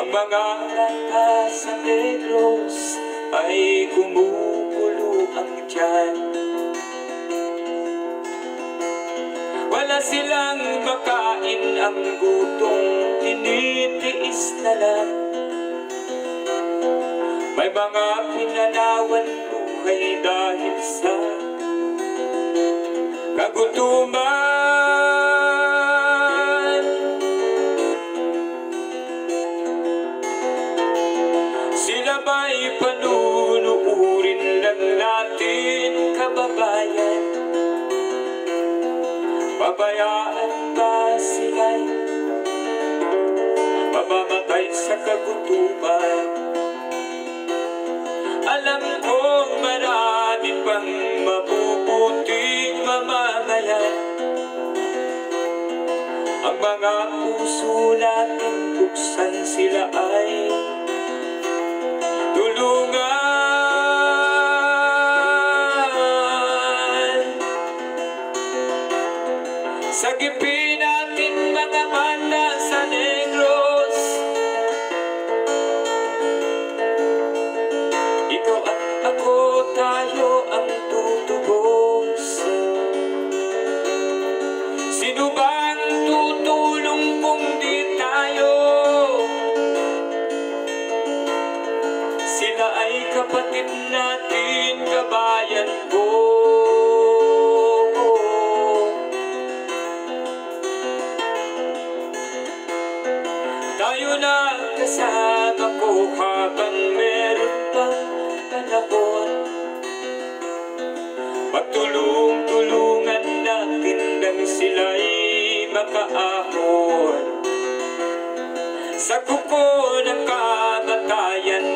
Ang mga mata sa Negros ay gumugulo ang tiyan. Wala silang makain, ang gutong tinitiis na lang. May mga pinanawan buhay dahil sa kagutuman. Sila ba'y panunuurin lang natin, kababayan? Pabayaan ba sila'y mamamatay sa kagutuman? Alam kong marami pang mabubuting mamamayan. Ang mga puso natin, buksan sila ay tulungan. Sagipin natin mga mata sa Negros. Ikaw at ako, tayo ang tutubos. Sino bang tutulong kung di tayo? Sila ay kapatid natin, kabayan ko. Tayo na kasama ko habang meron pang panahon. Magtulong-tulungan natin nang sila'y makaahon. Sa kuko ng kamatayan